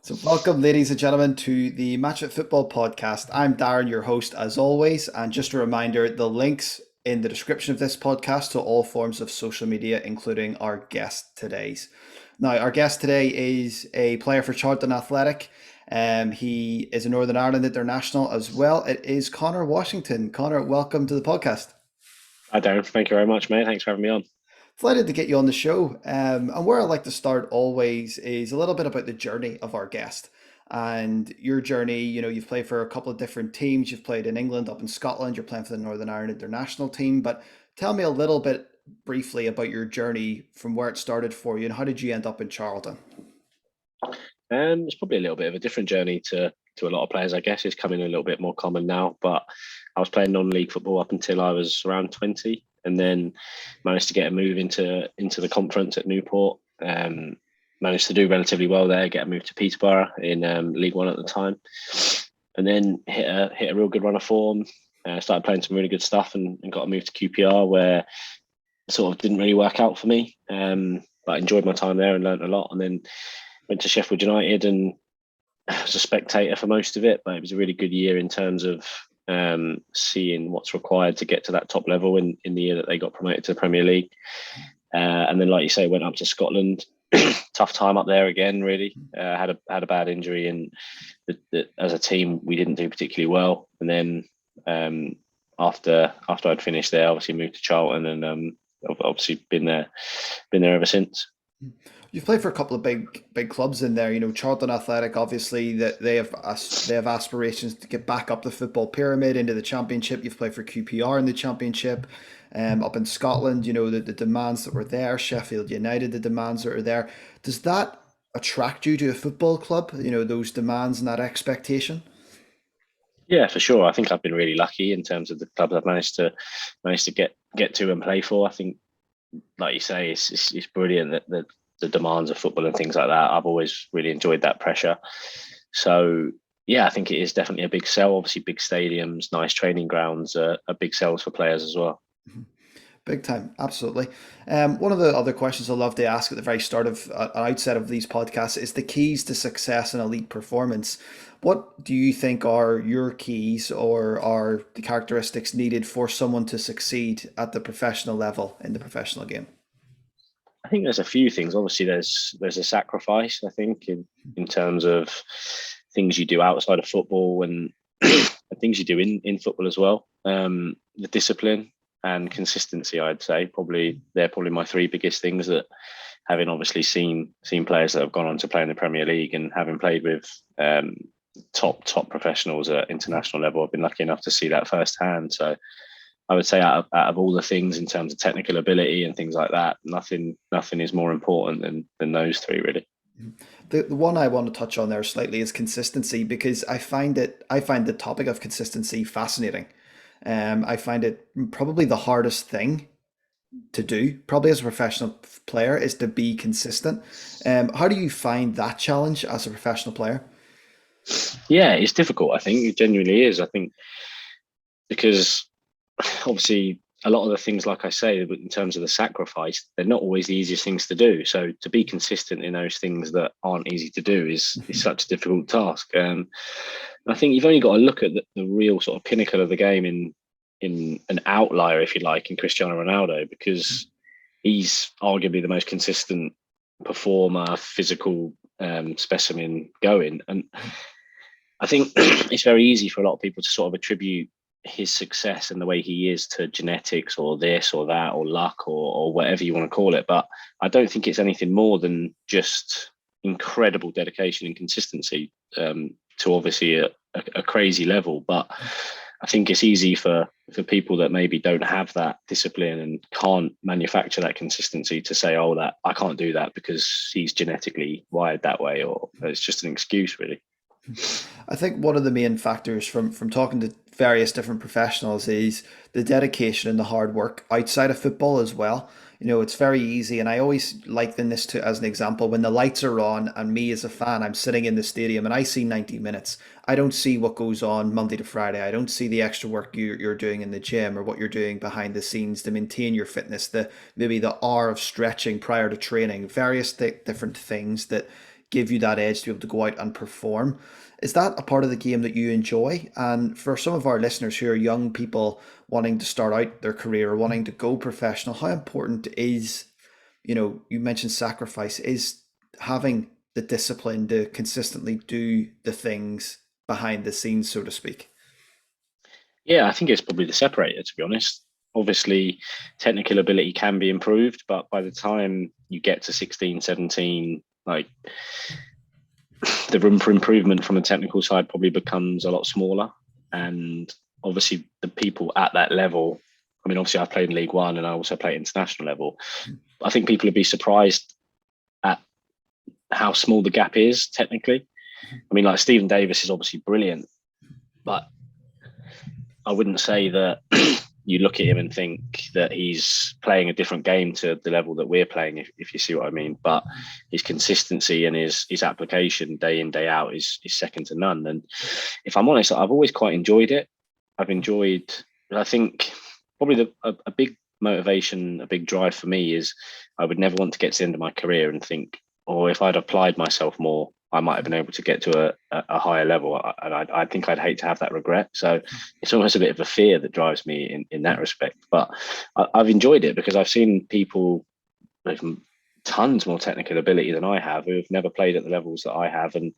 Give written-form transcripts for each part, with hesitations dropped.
So, welcome, ladies and gentlemen, to the Matchfit Football Podcast. I'm Darren, your host, as always. And just a reminder the links in the description of this podcast to all forms of social media, including our guest today's. Now, our guest today is a player for Charlton Athletic. He is a Northern Ireland international as well. It is Conor Washington. Conor, welcome to the podcast. Hi, Darren. Thank you very much, mate. Thanks for having me on. Delighted to get you on the show. And where I like to start always is a little bit about the journey of our guest and your journey. You know, you've played for a couple of different teams. You've played in England, up in Scotland. You're playing for the Northern Ireland international team. But tell me a little bit briefly about your journey from where it started for you and how did you end up in Charlton? It's probably a little bit of a different journey to a lot of players, I guess. It's coming a little bit more common now. But I was playing non-league football up until I was around 20, and then managed to get a move into the conference at Newport. Managed to do relatively well there, get a move to Peterborough in League One at the time, and then hit a real good run of form. Started playing some really good stuff and got a move to QPR where sort of didn't really work out for me. But I enjoyed my time there and learned a lot. And then went to Sheffield United and was a spectator for most of it. But it was a really good year in terms of seeing what's required to get to that top level in the year that they got promoted to the Premier League. And then, like you say, went up to Scotland. Tough time up there again. Really had a bad injury, and as a team we didn't do particularly well. And then after I'd finished there, obviously moved to Charlton, and I've obviously been there ever since. You've played for a couple of big clubs in there. You know, Charlton Athletic. Obviously, that they have aspirations to get back up the football pyramid into the Championship. You've played for QPR in the Championship. Up in Scotland, you know the demands that were there. Sheffield United, the demands that are there. Does that attract you to a football club? You know those demands and that expectation. Yeah, for sure. I think I've been really lucky in terms of the clubs I've managed to get to and play for. I think, like you say, it's brilliant that the demands of football and things like that. I've always really enjoyed that pressure. So yeah, I think it is definitely a big sell. Obviously, big stadiums, nice training grounds are big sells for players as well. Big time, absolutely. One of the other questions I love to ask at the very start of outset of these podcasts is the keys to success and elite performance. What do you think are your keys or are the characteristics needed for someone to succeed at the professional level in the professional game? I think there's a few things. Obviously, there's a sacrifice. I think in terms of things you do outside of football and, and things you do in football as well. The discipline and consistency, I'd say, they're probably my three biggest things. That having obviously seen players that have gone on to play in the Premier League and having played with top professionals at international level, I've been lucky enough to see that firsthand. So I would say out of all the things in terms of technical ability and things like that, nothing is more important than those three really. The one I want to touch on there slightly is consistency because I find the topic of consistency fascinating. I find it probably the hardest thing to do, probably as a professional player, is to be consistent. How do you find that challenge as a professional player? Yeah, it's difficult. I think it genuinely is. I think because obviously a lot of the things, like I say, in terms of the sacrifice, they're not always the easiest things to do. So to be consistent in those things that aren't easy to do is such a difficult task. I think you've only got to look at the real sort of pinnacle of the game in an outlier, if you like, in Cristiano Ronaldo, because he's arguably the most consistent performer, physical specimen going. And I think it's very easy for a lot of people to sort of attribute his success and the way he is to genetics or this or that or luck or whatever you want to call it. But I don't think it's anything more than just incredible dedication and consistency to obviously a crazy level. But I think it's easy for people that maybe don't have that discipline and can't manufacture that consistency to say, oh, that I can't do that because he's genetically wired that way, or it's just an excuse really. I think one of the main factors from talking to various different professionals is the dedication and the hard work outside of football as well. You know, it's very easy, and I always liken this to as an example when the lights are on, and me as a fan, I'm sitting in the stadium and I see 90 minutes. I don't see what goes on Monday to Friday. I don't see the extra work you're doing in the gym or what you're doing behind the scenes to maintain your fitness. The maybe the hour of stretching prior to training, various different things that give you that edge to be able to go out and perform. Is that a part of the game that you enjoy? And for some of our listeners who are young people wanting to start out their career or wanting to go professional, how important is, you mentioned sacrifice, is having the discipline to consistently do the things behind the scenes, so to speak? Yeah, I think it's probably the separator, to be honest. Obviously, technical ability can be improved, but by the time you get to 16, 17, like the room for improvement from a technical side probably becomes a lot smaller. And obviously, the people at that level, I mean, obviously, I've played in League One and I also play international level. I think people would be surprised at how small the gap is technically. I mean, like Stephen Davis is obviously brilliant, but I wouldn't say that you look at him and think that he's playing a different game to the level that we're playing, if you see what I mean. But his consistency and his application day in, day out is second to none. And if I'm honest, I've always quite enjoyed it. I think probably a big motivation, a big drive for me is I would never want to get to the end of my career and think, or if I'd applied myself more, I might have been able to get to a higher level. And I think I'd hate to have that regret. So it's almost a bit of a fear that drives me in that respect. But I've enjoyed it because I've seen people with tons more technical ability than I have who have never played at the levels that I have and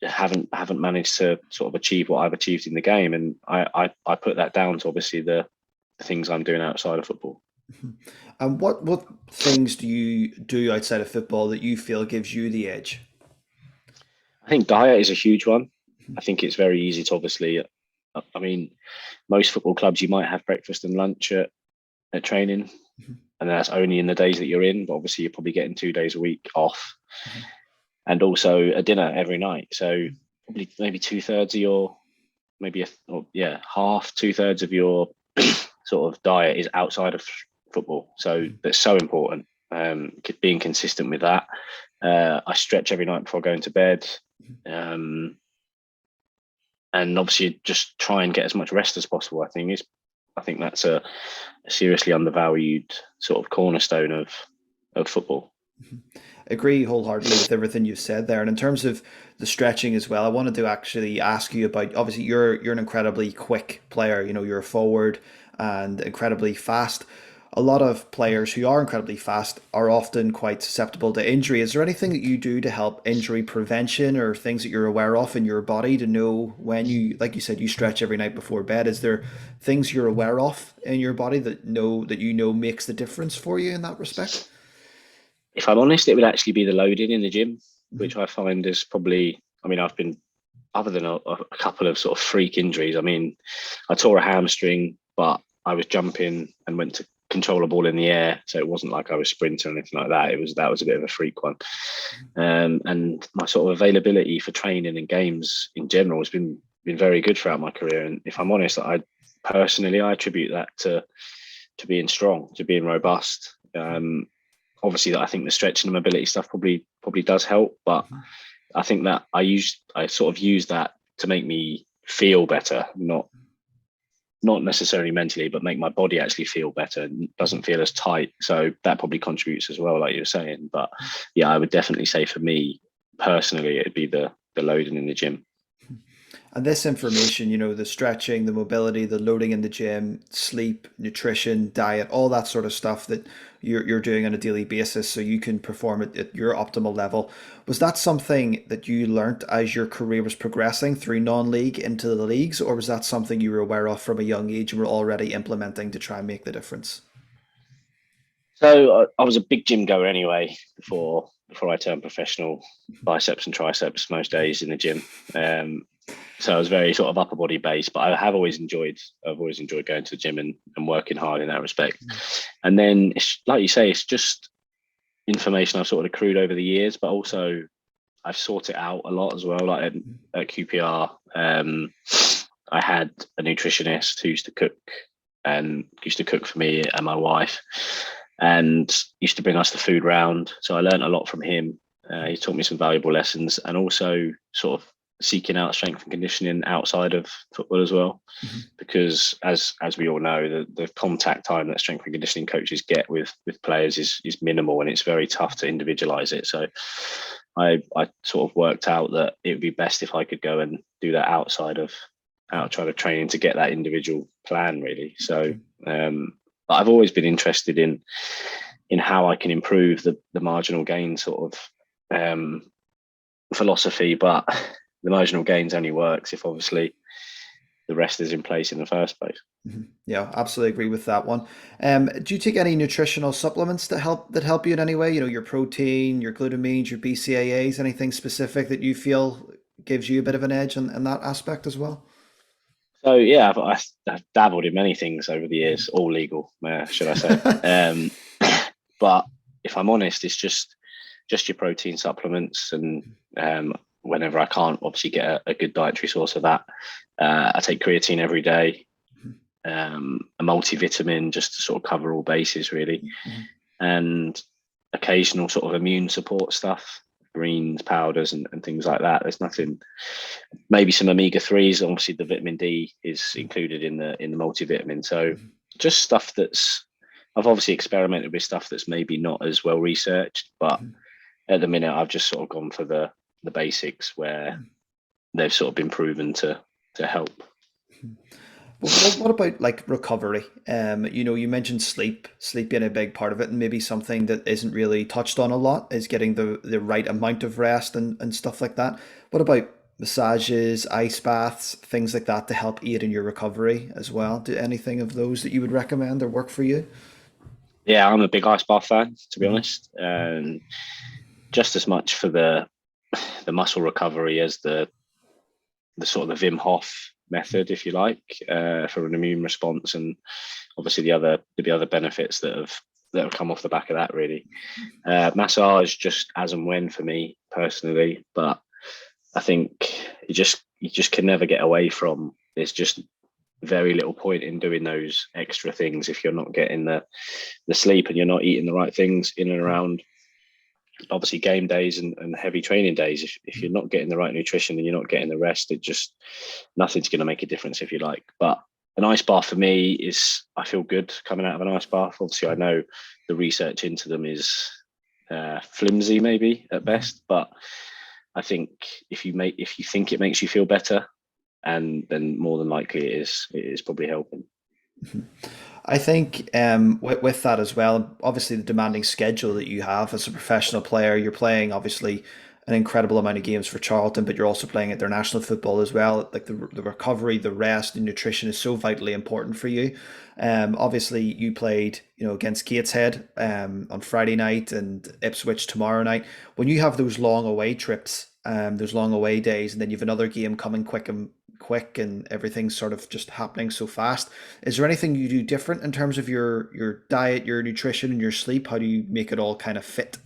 haven't managed to sort of achieve what I've achieved in the game. And I put that down to obviously the things I'm doing outside of football. And what things do you do outside of football that you feel gives you the edge? I think diet is a huge one. I think it's very easy to obviously, I mean, most football clubs, you might have breakfast and lunch at training, and that's only in the days that you're in. But obviously, you're probably getting 2 days a week off, and also a dinner every night. So probably maybe 2/3 of your, half 2/3 of your sort of diet is outside of football. So that's so important. Being consistent with that. I stretch every night before going to bed. And obviously just try and get as much rest as possible. I think that's a seriously undervalued sort of cornerstone of football. Agree wholeheartedly with everything you've said there. And in terms of the stretching as well, I wanted to actually ask you about, obviously you're an incredibly quick player, you're a forward and incredibly fast. A lot of players who are incredibly fast are often quite susceptible to injury. Is there anything that you do to help injury prevention or things that you're aware of in your body to know when you, like you said, you stretch every night before bed? Is there things you're aware of in your body that makes the difference for you in that respect? If I'm honest, it would actually be the loading in the gym, which I find is probably, I mean, I've been, other than a couple of sort of freak injuries, I mean, I tore a hamstring, but I was jumping and went to control a ball in the air. So it wasn't like I was sprinting or anything like that. That was a bit of a freak one. And my sort of availability for training and games in general has been very good throughout my career. And if I'm honest, I attribute that to being strong, to being robust. Obviously, I think the stretching and mobility stuff probably does help, but I think that I sort of use that to make me feel better, not necessarily mentally, but make my body actually feel better and doesn't feel as tight. So that probably contributes as well, like you were saying. But yeah, I would definitely say for me personally, it'd be the loading in the gym. And this information, the stretching, the mobility, the loading in the gym, sleep, nutrition, diet, all that sort of stuff that you're doing on a daily basis so you can perform at your optimal level. Was that something that you learnt as your career was progressing through non-league into the leagues, or was that something you were aware of from a young age and were already implementing to try and make the difference? So I was a big gym goer anyway before I turned professional, biceps and triceps most days in the gym. So I was very sort of upper body based, but I've always enjoyed going to the gym and working hard in that respect. And then it's, like you say, it's just information I've sort of accrued over the years, but also I've sought it out a lot as well. Like at QPR, I had a nutritionist who used to cook for me and my wife, and used to bring us the food round. So I learned a lot from him. He taught me some valuable lessons, and also sort of seeking out strength and conditioning outside of football as well, because as we all know, the contact time that strength and conditioning coaches get with players is minimal, and it's very tough to individualize it. So I sort of worked out that it would be best if I could go and do that outside of training to get that individual plan really. So but I've always been interested in how I can improve the marginal gain sort of philosophy, but the marginal gains only works if obviously the rest is in place in the first place. Yeah, absolutely agree with that one. Do you take any nutritional supplements that help you in any way? You know, your protein, your glutamines, your BCAAs, anything specific that you feel gives you a bit of an edge in that aspect as well? So yeah, I've dabbled in many things over the years, all legal, should I say? But if I'm honest, it's just your protein supplements, and whenever I can't obviously get a good dietary source of that, I take creatine every day, a multivitamin just to sort of cover all bases really, and occasional sort of immune support stuff, greens, powders, and things like that. There's nothing. Maybe some omega 3s. Obviously, the vitamin D is included in the multivitamin. So just stuff that's. I've obviously experimented with stuff that's maybe not as well researched, but at the minute I've just sort of gone for the basics where they've sort of been proven to help. What about like recovery? You know, you mentioned sleep being a big part of it, and maybe something that isn't really touched on a lot is getting the right amount of rest and stuff like that. What about massages, ice baths, things like that to help aid in your recovery as well? Do anything of those that you would recommend or work for you? Yeah, I'm a big ice bath fan, to be honest, and just as much for the muscle recovery as the sort of the Wim Hof method, if you like, for an immune response, and obviously the other benefits that have come off the back of that. Really, massage just as and when for me personally, but I think you just can never get away from. There's just very little point in doing those extra things if you're not getting the sleep and you're not eating the right things in and around obviously game days and heavy training days. If you're not getting the right nutrition and you're not getting the rest, it just nothing's going to make a difference, if you like. But an ice bath for me is, I feel good coming out of an ice bath. Obviously I know the research into them is flimsy maybe at best, but I think if you think it makes you feel better, and then more than likely it is probably helping. I think with that as well, obviously the demanding schedule that you have as a professional player, you're playing obviously an incredible amount of games for Charlton, but you're also playing international football as well. Like the recovery, the rest, the nutrition is so vitally important for you. Obviously you played, you know, against Gateshead on Friday night and Ipswich tomorrow night. When you have those long away trips, those long away days, and then you've another game coming quick and everything's sort of just happening so fast. Is there anything you do different in terms of your diet, your nutrition, and your sleep? How do you make it all kind of fit?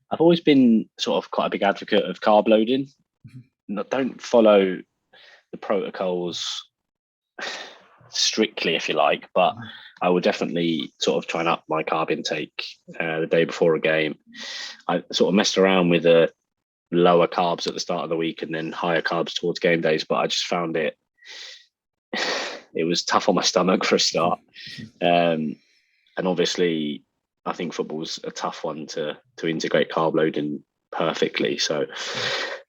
I've always been sort of quite a big advocate of carb loading. Don't follow the protocols strictly, if you like, but I will definitely sort of try and up my carb intake the day before a game. I sort of messed around with the lower carbs at the start of the week and then higher carbs towards game days, but I just found it was tough on my stomach for a start. And obviously, I think football's a tough one to integrate carb loading perfectly. So,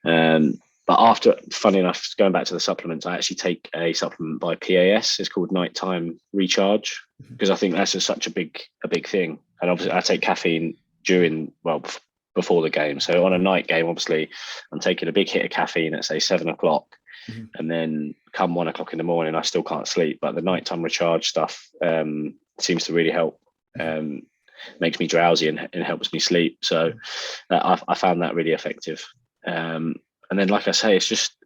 but after, funny enough, going back to the supplements, I actually take a supplement by PAS. It's called Nighttime Recharge, because I think that's such a big thing. And obviously, I take caffeine before the game. So on a night game, obviously, I'm taking a big hit of caffeine at say 7 o'clock, and then come 1 o'clock in the morning, I still can't sleep. But the nighttime recharge stuff seems to really help. Makes me drowsy and helps me sleep. So I found that really effective. And then, like I say, it's just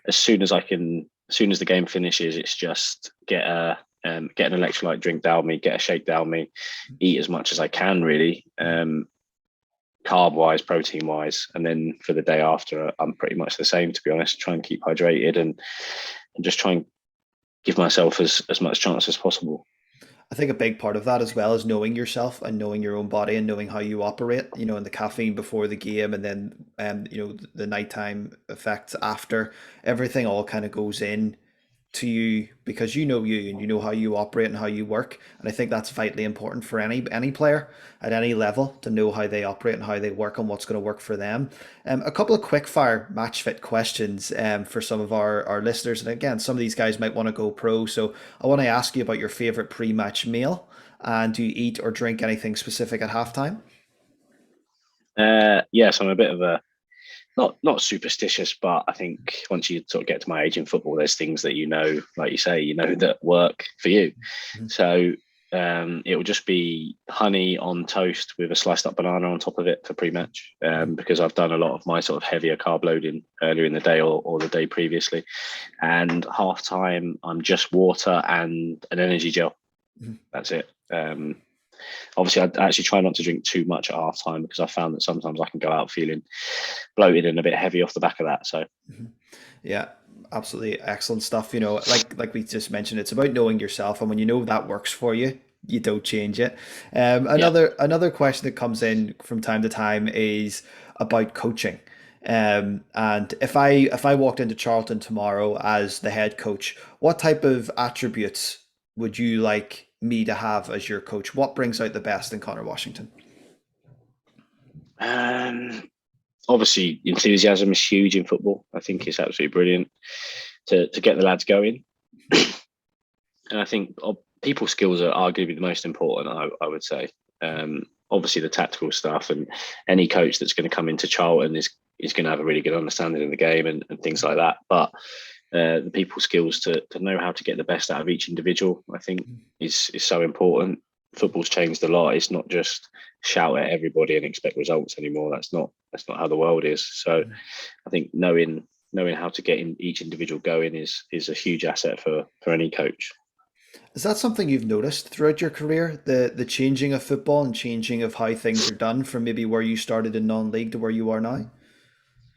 as soon as the game finishes, it's just get an electrolyte drink down me, get a shake down me, eat as much as I can, really, carb wise, protein wise, and then for the day after, I'm pretty much the same. To be honest, try and keep hydrated and just try and give myself as much chance as possible. I think a big part of that as well is knowing yourself and knowing your own body and knowing how you operate, you know, and the caffeine before the game and then you know, the nighttime effects after, everything all kind of goes in to you because you know you and you know how you operate and how you work. And I think that's vitally important for any player at any level to know how they operate and how they work and what's going to work for them. A couple of quick fire match fit questions for some of our listeners. And again, some of these guys might want to go pro. So I want to ask you about your favorite pre-match meal, and do you eat or drink anything specific at halftime? Yes, I'm a bit of a not superstitious, but I think once you sort of get to my age in football, there's things that like you say, that work for you. Mhm. So it will just be honey on toast with a sliced up banana on top of it for pre-match, because I've done a lot of my sort of heavier carb loading earlier in the day or the day previously. And half time, I'm just water and an energy gel. Mhm. That's it. Obviously, I actually try not to drink too much at half time because I found that sometimes I can go out feeling bloated and a bit heavy off the back of that. So Mhm. Yeah, absolutely excellent stuff. Like we just mentioned, it's about knowing yourself, and when you know that works for you, you don't change it. yeah. Another question that comes in from time to time is about coaching. And if I walked into Charlton tomorrow as the head coach, what type of attributes would you like me to have as your coach? What brings out the best in Conor Washington? Um, Obviously, enthusiasm is huge in football. I think it's absolutely brilliant to get the lads going. And I think people skills are arguably the most important, I would say. Obviously, the tactical stuff, and any coach that's going to come into Charlton is going to have a really good understanding of the game and things like that. But the people skills to know how to get the best out of each individual, I think, is so important. Football's changed a lot. It's not just shout at everybody and expect results anymore. That's not how the world is. So I think knowing how to get in each individual going is a huge asset for any coach. Is that something you've noticed throughout your career? The changing of football and changing of how things are done from maybe where you started in non-league to where you are now?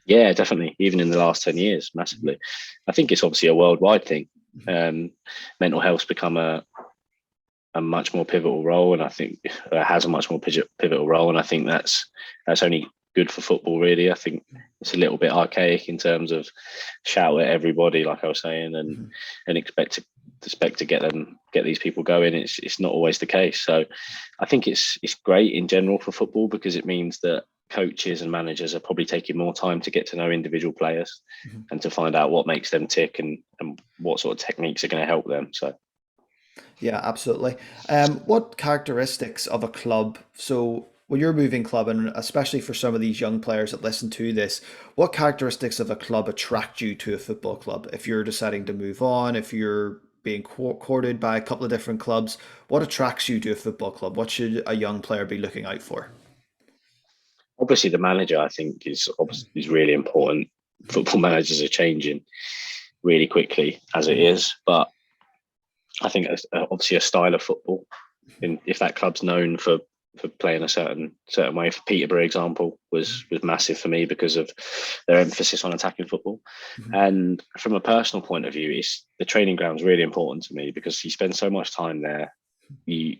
Yeah, definitely. Even in the last 10 years, massively. I think it's obviously a worldwide thing. Um, Mental health's become a much more pivotal role, and I think has a much more pivotal role, and I think that's only good for football. Really, I think it's a little bit archaic in terms of shout at everybody, like I was saying, and expect to get these people going. It's not always the case. So I think it's great in general for football because it means that coaches and managers are probably taking more time to get to know individual players and to find out what makes them tick and what sort of techniques are going to help them. So Yeah, absolutely. What characteristics of a club? So when you're moving club, and especially for some of these young players that listen to this, what characteristics of a club attract you to a football club? If you're deciding to move on, if you're being courted by a couple of different clubs, what attracts you to a football club? What should a young player be looking out for? obviously, the manager I think is really important. Football managers are changing really quickly as it is, but I think obviously a style of football. And if that club's known for playing a certain way, for Peterborough example was massive for me because of their emphasis on attacking football. And from a personal point of view, it's the training ground's really important to me because you spend so much time there. You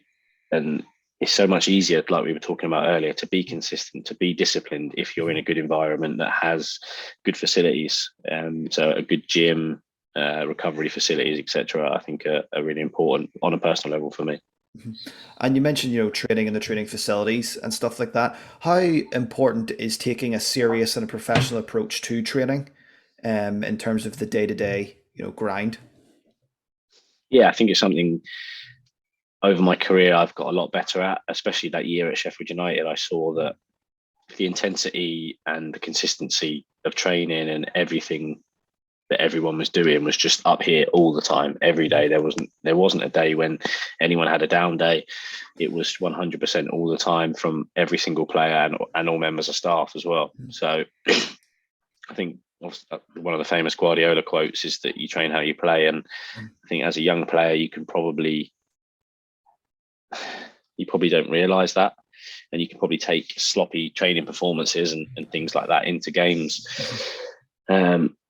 and it's so much easier, like we were talking about earlier, to be consistent, to be disciplined if you're in a good environment that has good facilities. So a good gym, recovery facilities, etc. I think are really important on a personal level for me. And you mentioned, training in the training facilities and stuff like that. How important is taking a serious and a professional approach to training, in terms of the day-to-day, grind? Yeah, I think it's something over my career I've got a lot better at, especially that year at Sheffield United. I saw that the intensity and the consistency of training and everything that everyone was doing was just up here all the time, every day. There wasn't a day when anyone had a down day. It was 100% all the time from every single player and all members of staff as well. So I think one of the famous Guardiola quotes is that you train how you play, and I think as a young player you probably don't realize that, and you can probably take sloppy training performances and things like that into games.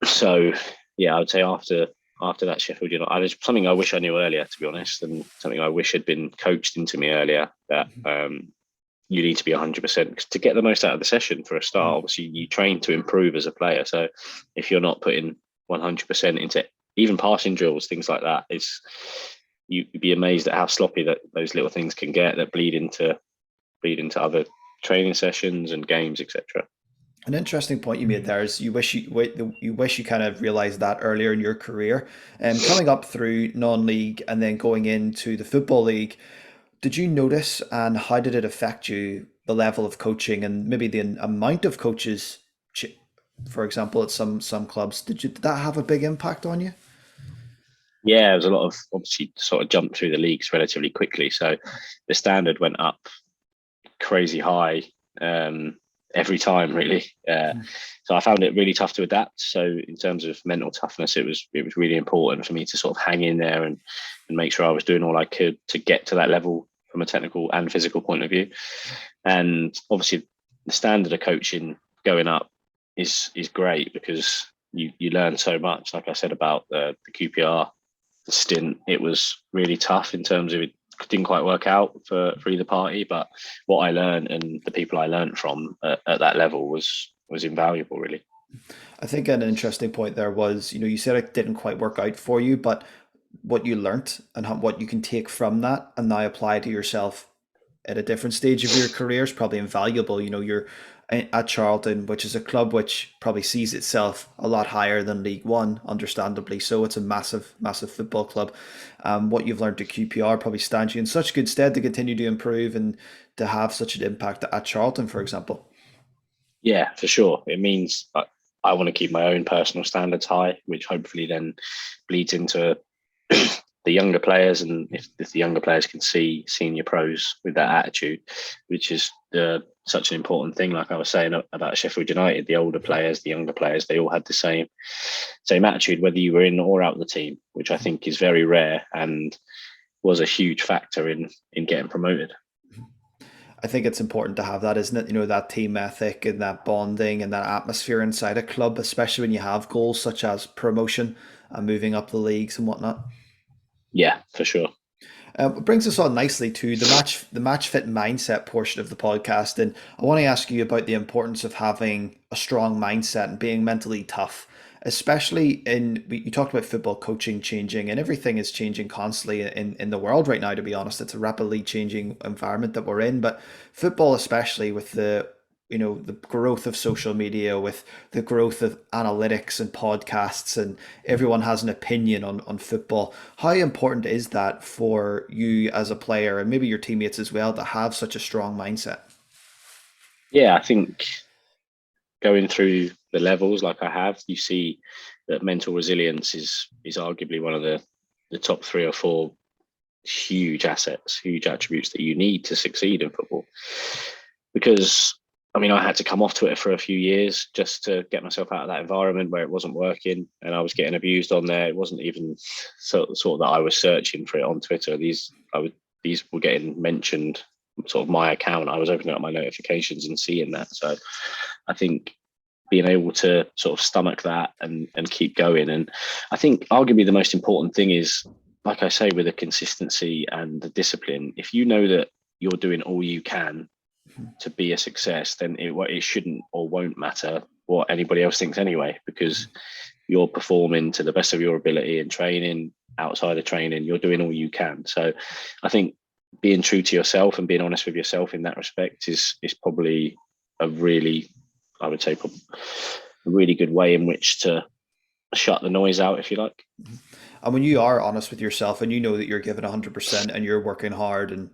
So yeah, I would say after that Sheffield United, it's something I wish I knew earlier, to be honest, and something I wish had been coached into me earlier. That you need to be 100% to get the most out of the session. For a start, obviously you train to improve as a player. So if you're not putting 100% into even passing drills, things like that. You'd be amazed at how sloppy that those little things can get that bleed into other training sessions and games, etc. An interesting point you made there is you wish you kind of realized that earlier in your career. Coming up through non-league and then going into the football league, did you notice, and how did it affect you, the level of coaching and maybe the amount of coaches, for example, at some clubs? Did that have a big impact on you? Yeah, there was a lot of, obviously, sort of jumped through the leagues relatively quickly, so the standard went up crazy high every time, really. So I found it really tough to adapt. So in terms of mental toughness, it was really important for me to sort of hang in there and make sure I was doing all I could to get to that level from a technical and physical point of view. And obviously, the standard of coaching going up is great because you learn so much. Like I said about the QPR stint, it was really tough in terms of it didn't quite work out for either party, but what I learned and the people I learned from at that level was invaluable, really. I think an interesting point there was, you said it didn't quite work out for you, but what you learnt and what you can take from that and now apply to yourself at a different stage of your career is probably invaluable. You're at Charlton, which is a club which probably sees itself a lot higher than League One, understandably. So it's a massive, massive football club. What you've learned at QPR probably stands you in such good stead to continue to improve and to have such an impact at Charlton, for example. Yeah, for sure. It means I want to keep my own personal standards high, which hopefully then bleeds into the younger players. And if the younger players can see senior pros with that attitude, which is such an important thing. Like I was saying about Sheffield United, the older players, the younger players, they all had the same attitude, whether you were in or out of the team, which I think is very rare and was a huge factor in getting promoted. I think it's important to have that, isn't it? That team ethic and that bonding and that atmosphere inside a club, especially when you have goals such as promotion and moving up the leagues and whatnot. Yeah, for sure. It brings us on nicely to the match fit mindset portion of the podcast, and I want to ask you about the importance of having a strong mindset and being mentally tough, especially you talked about football coaching changing, and everything is changing constantly in the world right now. To be honest, it's a rapidly changing environment that we're in, but football, especially with the growth of social media, with the growth of analytics and podcasts, and everyone has an opinion on football. How important is that for you as a player and maybe your teammates as well to have such a strong mindset? Yeah, I think going through the levels like I have, you see that mental resilience is arguably one of the top 3 or 4 huge assets, huge attributes that you need to succeed in football. Because I had to come off Twitter for a few years just to get myself out of that environment where it wasn't working and I was getting abused on there. It wasn't even sort of that I was searching for it on Twitter. These were getting mentioned, sort of my account. I was opening up my notifications and seeing that. So I think being able to sort of stomach that and keep going. And I think arguably the most important thing is, like I say, with the consistency and the discipline, if you know that you're doing all you can to be a success, then it shouldn't or won't matter what anybody else thinks anyway, because you're performing to the best of your ability in training, outside of training, you're doing all you can. So I think being true to yourself and being honest with yourself in that respect is probably a really, I would say, a really good way in which to shut the noise out, if you like. And when you are honest with yourself and you know that you're giving 100% and you're working hard and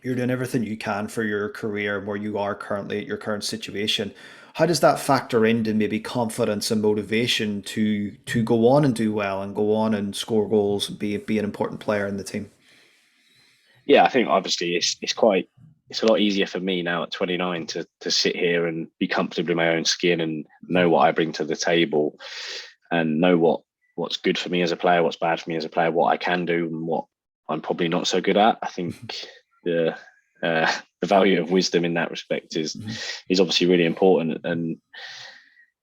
you're doing everything you can for your career where you are currently at your current situation, how does that factor into maybe confidence and motivation to go on and do well and go on and score goals and be an important player in the team? Yeah, I think obviously it's a lot easier for me now at 29 to sit here and be comfortable in my own skin and know what I bring to the table and know what's good for me as a player, what's bad for me as a player, what I can do and what I'm probably not so good at. I think the value of wisdom in that respect is obviously really important. And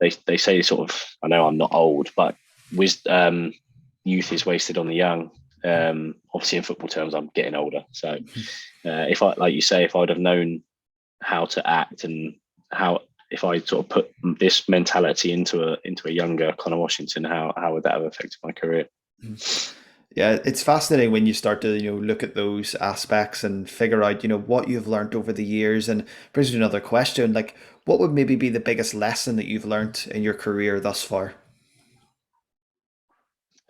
they say sort of, I know I'm not old, but youth is wasted on the young. Obviously in football terms, I'm getting older. So if I, like you say, if I'd have known how to act and how if I sort of put this mentality into a younger Conor Washington, how would that have affected my career? Yeah, it's fascinating when you start to, look at those aspects and figure out, what you've learned over the years. And brings me to another question, like what would maybe be the biggest lesson that you've learned in your career thus far?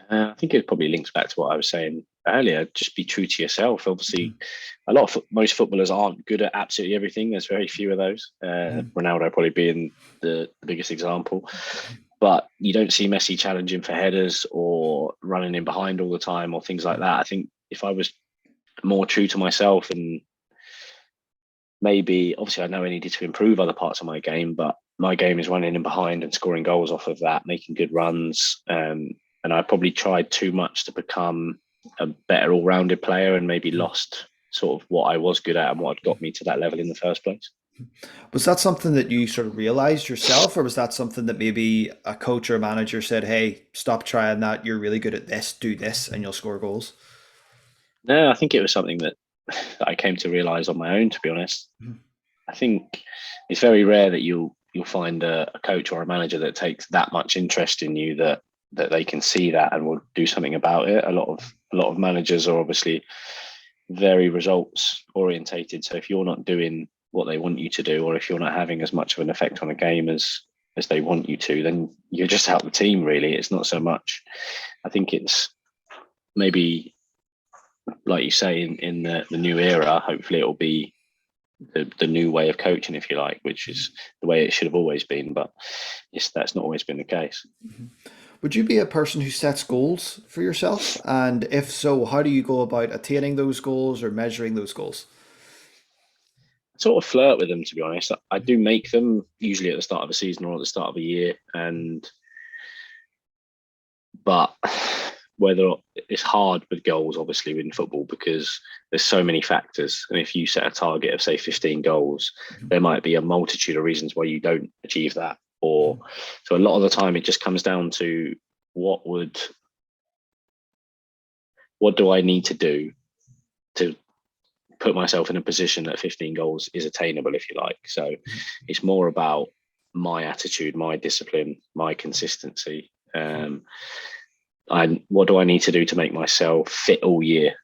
I think it probably links back to what I was saying earlier. Just be true to yourself. Mhm, Obviously, most footballers aren't good at absolutely everything. There's very few of those. mhm, Ronaldo probably being the biggest example. But you don't see Messi challenging for headers or running in behind all the time or things like that. I think if I was more true to myself and maybe obviously I know I needed to improve other parts of my game, but my game is running in behind and scoring goals off of that, making good runs. And I probably tried too much to become a better all-rounded player and maybe mhm. lost sort of what I was good at and what had got me to that level in the first place. Was that something that you sort of realized yourself, or was that something that maybe a coach or a manager said, "Hey, stop trying that. You're really good at this. Do this, and you'll score goals." No, I think it was something that I came to realize on my own, to be honest. Mhm, I think it's very rare that you'll find a coach or a manager that takes that much interest in you that they can see that and will do something about it. A lot of managers are obviously very results orientated. So if you're not doing what they want you to do, or if you're not having as much of an effect on a game as they want you to, then you're just out the team. Really, it's not so much. I think it's maybe like you say in the new era. Hopefully, it will be the new way of coaching, if you like, which is the way it should have always been. But that's not always been the case. mhm. Would you be a person who sets goals for yourself? And if so, how do you go about attaining those goals or measuring those goals? I sort of flirt with them, to be honest. I do make them usually at the start of a season or at the start of a year, and but whether it's hard with goals, obviously, in football because there's so many factors. And if you set a target of say 15 goals, there might be a multitude of reasons why you don't achieve that. Or so a lot of the time, it just comes down to what would what do I need to do to put myself in a position that 15 goals is attainable, if you like. So it's more about my attitude, my discipline, my consistency. What do I need to do to make myself fit all year,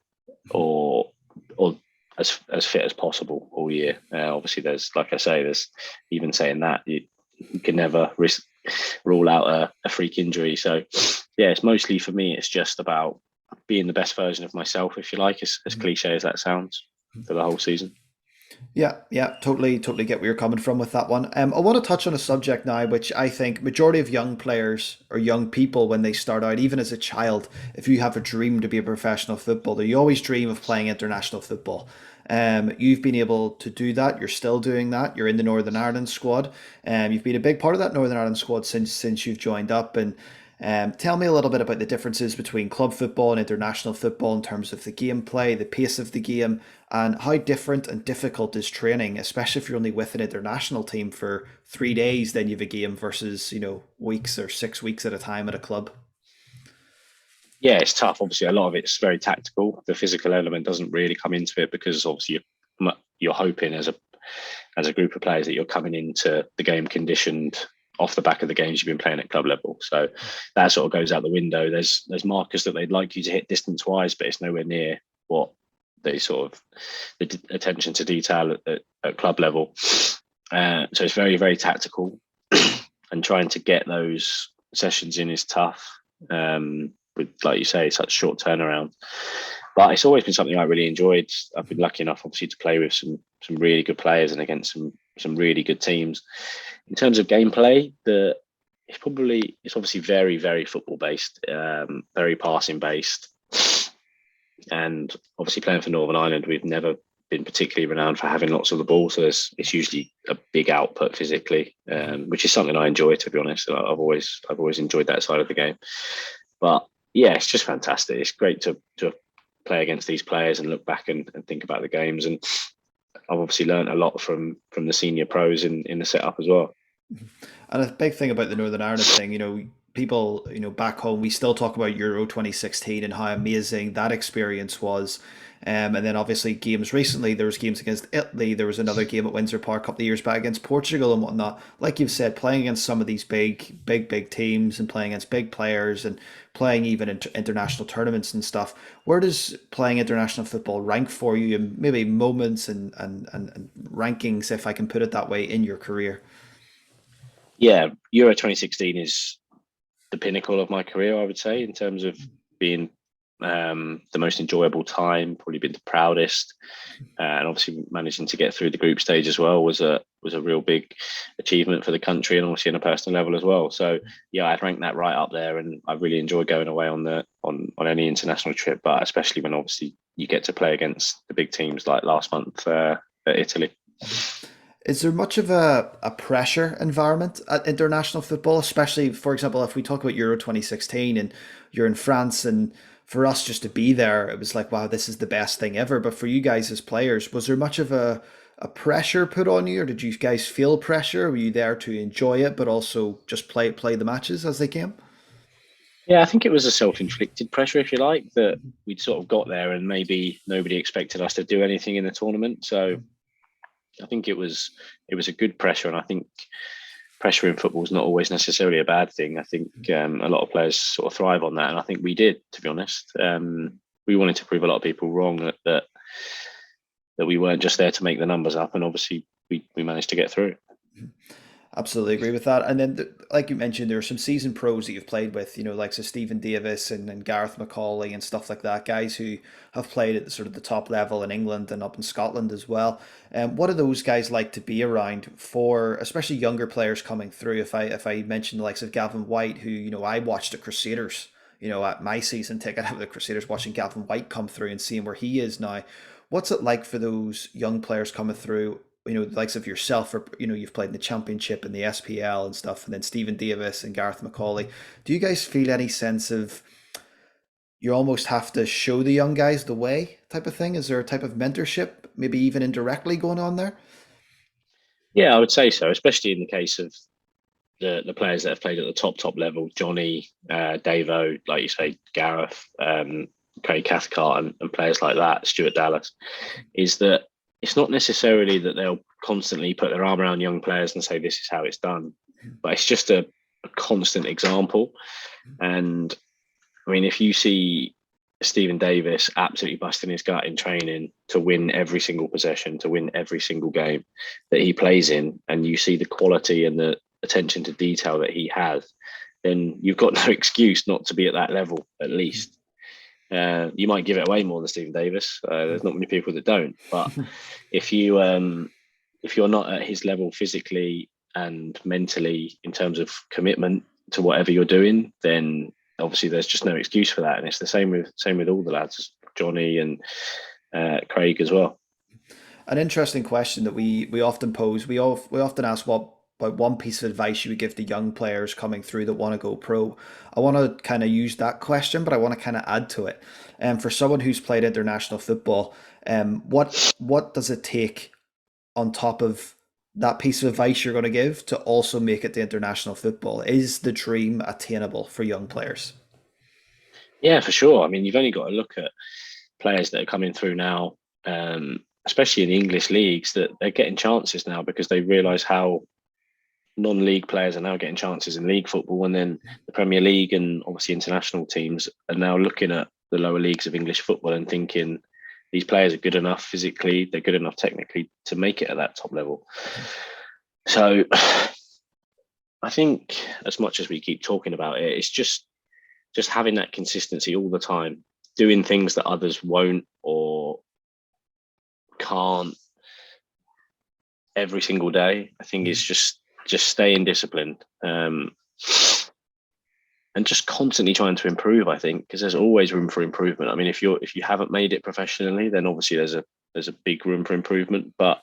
or or as fit as possible all year? Obviously, there's like I say, there's even saying that you can never rule out a freak injury. So yeah, it's mostly for me. It's just about being the best version of myself, if you like, as cliche as that sounds, for the whole season. Yeah, yeah, totally, totally get where you're coming from with that one. I want to touch on a subject now, which I think majority of young players or young people when they start out, even as a child, if you have a dream to be a professional footballer, you always dream of playing international football. You've been able to do that. You're still doing that. You're in the Northern Ireland squad. You've been a big part of that Northern Ireland squad since you've joined up. And tell me a little bit about the differences between club football and international football in terms of the gameplay, the pace of the game, and how different and difficult is training, especially if you're only with an international team for 3 days, then you have a game versus, weeks or 6 weeks at a time at a club. Yeah, it's tough. Obviously, a lot of it's very tactical. The physical element doesn't really come into it because obviously you're hoping as a group of players that you're coming into the game conditioned off the back of the games you've been playing at club level. So that sort of goes out the window. There's markers that they'd like you to hit distance wise, but it's nowhere near what they sort of attention to detail at club level. So it's very very tactical, and trying to get those sessions in is tough. With like you say, such short turnaround. But it's always been something I really enjoyed. I've been lucky enough, obviously, to play with some really good players and against some really good teams. In terms of gameplay, it's obviously very very football based, very passing based, and obviously playing for Northern Ireland, we've never been particularly renowned for having lots of the ball. So it's usually a big output physically, which is something I enjoy. To be honest, I've always enjoyed that side of the game. But yeah, it's just fantastic. It's great to play against these players and look back and think about the games. And I've obviously learned a lot from the senior pros in the setup as well. And a big thing about the Northern Ireland thing, people, back home, we still talk about Euro 2016 and how amazing that experience was. And then obviously games recently, there was games against Italy. There was another game at Windsor Park a couple of years back against Portugal and whatnot. Like you've said, playing against some of these big teams and playing against big players and playing even international tournaments and stuff. Where does playing international football rank for you in maybe moments and rankings, if I can put it that way, in your career? Yeah, Euro 2016 is the pinnacle of my career, I would say, in terms of being the most enjoyable time, probably been the proudest, and obviously managing to get through the group stage as well was a real big achievement for the country, and obviously on a personal level as well. So yeah, I'd rank that right up there, and I really enjoy going away on any international trip, but especially when obviously you get to play against the big teams like last month at Italy. Is there much of a pressure environment at international football, especially, for example, if we talk about Euro 2016 and you're in France, and for us just to be there, it was like, wow, this is the best thing ever. But for you guys as players, was there much of a pressure put on you, or did you guys feel pressure? Were you there to enjoy it, but also just play the matches as they came? Yeah, I think it was a self-inflicted pressure, if you like, that we'd sort of got there and maybe nobody expected us to do anything in the tournament. So I think it was a good pressure, and I think pressure in football is not always necessarily a bad thing. I think a lot of players sort of thrive on that, and I think we did, to be honest. We wanted to prove a lot of people wrong that we weren't just there to make the numbers up, and obviously we managed to get through. Absolutely agree with that. And then, like you mentioned, there are some seasoned pros that you've played with, like so Stephen Davis and Gareth McCauley and stuff like that, guys who have played at sort of the top level in England and up in Scotland as well. And what do those guys like to be around for, especially younger players coming through? If I mention the likes of Gavin White, who I watched at Crusaders, at my season ticket at the Crusaders, watching Gavin White come through and seeing where he is now. What's it like for those young players coming through? The likes of yourself, or you've played in the Championship and the SPL and stuff, and then Stephen Davis and Gareth McCauley. Do you guys feel any sense of you almost have to show the young guys the way type of thing? Is there a type of mentorship, maybe even indirectly going on there? Yeah, I would say so, especially in the case of the players that have played at the top level, Johnny, Davo, like you say, Gareth, Craig Cathcart, and players like that, Stuart Dallas, is that it's not necessarily that they'll constantly put their arm around young players and say this is how it's done, but it's just a constant example. And I mean, if you see Stephen Davis absolutely busting his gut in training to win every single possession, to win every single game that he plays in, and you see the quality and the attention to detail that he has, then you've got no excuse not to be at that level at least. You might give it away more than Stephen Davis. There's not many people that don't. But if you're not at his level physically and mentally in terms of commitment to whatever you're doing, then obviously there's just no excuse for that. And it's the same with all the lads, Johnny and Craig as well. An interesting question that we often pose. We often ask what about one piece of advice you would give to young players coming through that want to go pro. I want to kind of use that question, but I want to kind of add to it. And for someone who's played international football, what does it take on top of that piece of advice you're going to give to also make it to international football? Is the dream attainable for young players? Yeah, for sure. I mean, you've only got to look at players that are coming through now, especially in the English leagues, that they're getting chances now because they realise how non-league players are now getting chances in league football, and then the Premier League and obviously international teams are now looking at the lower leagues of English football and thinking these players are good enough physically, they're good enough technically to make it at that top level. So I think as much as we keep talking about it, it's just having that consistency all the time, doing things that others won't or can't every single day. I think it's just staying disciplined, and just constantly trying to improve. I think because there's always room for improvement. I mean, if you haven't made it professionally, then obviously there's a big room for improvement. But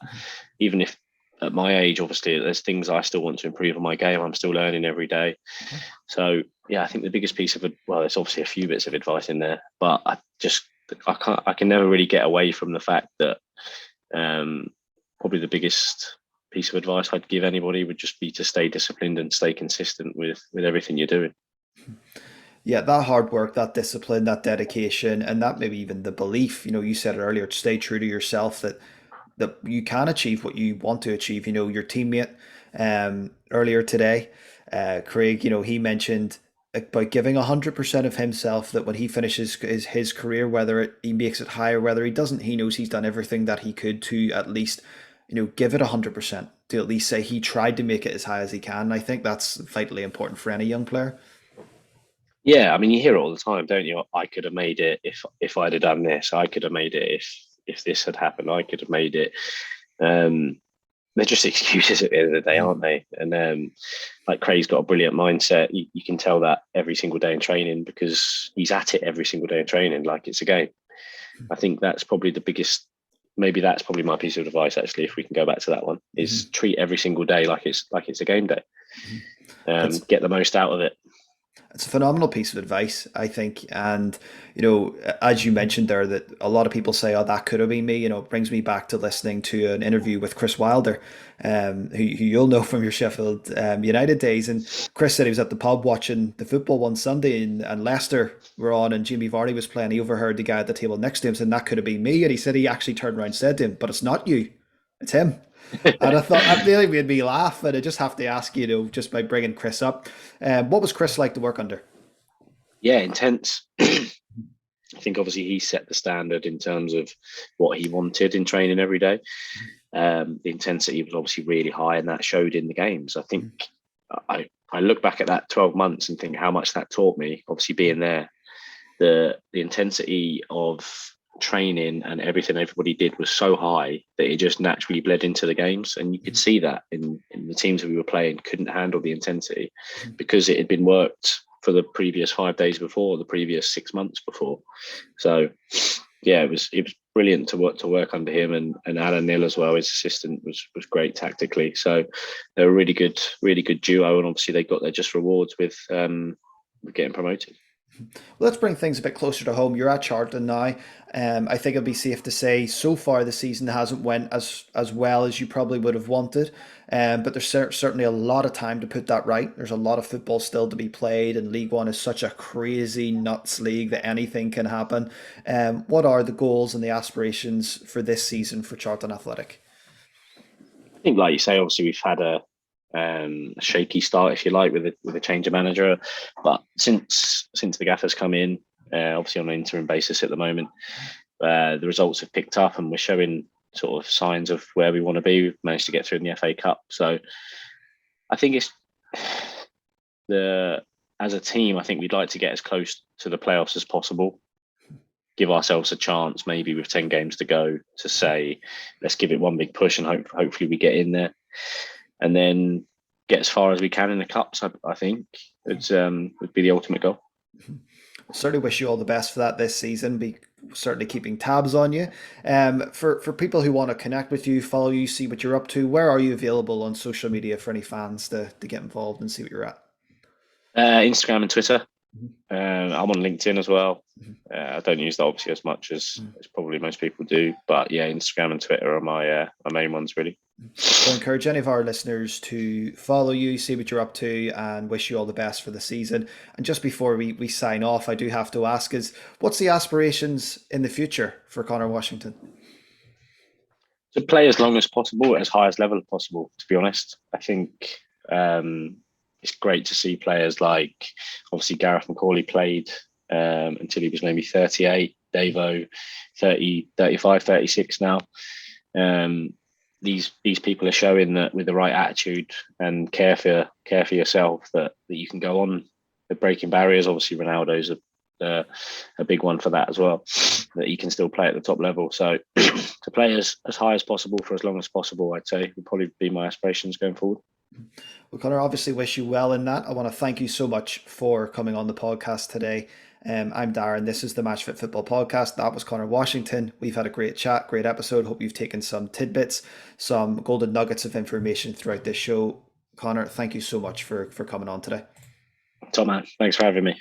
even if at my age, obviously there's things I still want to improve on my game. I'm still learning every day. So yeah, I think the biggest piece of it, well, there's obviously a few bits of advice in there, but I can never really get away from the fact that probably the biggest piece of advice I'd give anybody would just be to stay disciplined and stay consistent with everything you're doing. Yeah, that hard work, that discipline, that dedication, and that maybe even the belief, you said it earlier, to stay true to yourself, that you can achieve what you want to achieve. Your teammate earlier today, Craig, he mentioned about giving 100% of himself, that when he finishes his career, whether he makes it higher, whether he doesn't, he knows he's done everything that he could to at least, give it 100%, to at least say he tried to make it as high as he can. And I think that's vitally important for any young player. Yeah, I mean, you hear it all the time, don't you? I could have made it if I'd have done this. I could have made it if this had happened. I could have made it. Um, they're just excuses at the end of the day, aren't they? And like Craig's got a brilliant mindset. You can tell that every single day in training, because he's at it every single day in training like it's a game. I think that's probably the biggest. Maybe that's probably my piece of advice, actually, if we can go back to that one, is treat every single day like it's a game day. That's Get the most out of it. It's a phenomenal piece of advice, I think. And, as you mentioned there, that a lot of people say, oh, that could have been me. It brings me back to listening to an interview with Chris Wilder, who you'll know from your Sheffield United days. And Chris said he was at the pub watching the football one Sunday, and Leicester were on, and Jimmy Vardy was playing. He overheard the guy at the table next to him saying, that could have been me. And he said he actually turned around and said to him, but it's not you, it's him. And I thought that really made me laugh. And I just have to ask you, just by bringing Chris up, what was Chris like to work under? Yeah, intense. I think obviously he set the standard in terms of what he wanted in training every day. The intensity was obviously really high, and that showed in the games. I think I look back at that 12 months and think how much that taught me. Obviously, being there, the intensity of training and everything everybody did was so high that it just naturally bled into the games, and you could see that in the teams that we were playing couldn't handle the intensity because it had been worked for the previous 5 days before, the previous 6 months before. So yeah, it was brilliant to work under him, and Alan Neil as well, his assistant, was great tactically. So they're a really good duo, and obviously they got their just rewards with getting promoted. Let's bring things a bit closer to home. You're at Charlton now. I think it'd be safe to say so far the season hasn't went as well as you probably would have wanted. But there's certainly a lot of time to put that right. There's a lot of football still to be played, and League One is such a crazy nuts league that anything can happen. What are the goals and the aspirations for this season for Charlton Athletic? I think, like you say, obviously we've had a shaky start, if you like, with a change of manager. But since the gaffer's come in, obviously on an interim basis at the moment, the results have picked up, and we're showing sort of signs of where we want to be. We've managed to get through in the FA Cup, so I think it's as a team, I think we'd like to get as close to the playoffs as possible. Give ourselves a chance, maybe with 10 games to go, to say, let's give it one big push, and hopefully we get in there, and then get as far as we can in the cups. I think it's would be the ultimate goal. Certainly wish you all the best for that this season. Be certainly keeping tabs on you. For people who want to connect with you, follow you, see what you're up to, where are you available on social media for any fans to get involved and see what you're at? Instagram and Twitter. Mhm. I'm on LinkedIn as well. Mhm. I don't use that obviously as much as probably most people do, but yeah, Instagram and Twitter are my main ones, really. We'll encourage any of our listeners to follow you, see what you're up to, and wish you all the best for the season. And just before we sign off, I do have to ask what's the aspirations in the future for Conor Washington? To play as long as possible, as high as level as possible, to be honest. I think it's great to see players like, obviously, Gareth McCauley played until he was maybe 38, Davo 30, 35, 36 now. These people are showing that with the right attitude and care for yourself, that you can go on breaking barriers. Obviously, Ronaldo's a big one for that as well, that he can still play at the top level. So to play as high as possible for as long as possible, I'd say, would probably be my aspirations going forward. Well, Conor, obviously wish you well in that. I want to thank you so much for coming on the podcast today. I'm Darren. This is the Matchfit Football Podcast. That was Conor Washington. We've had a great chat, great episode. Hope you've taken some tidbits, some golden nuggets of information throughout this show. Conor, thank you so much for coming on today. Top man, thanks for having me.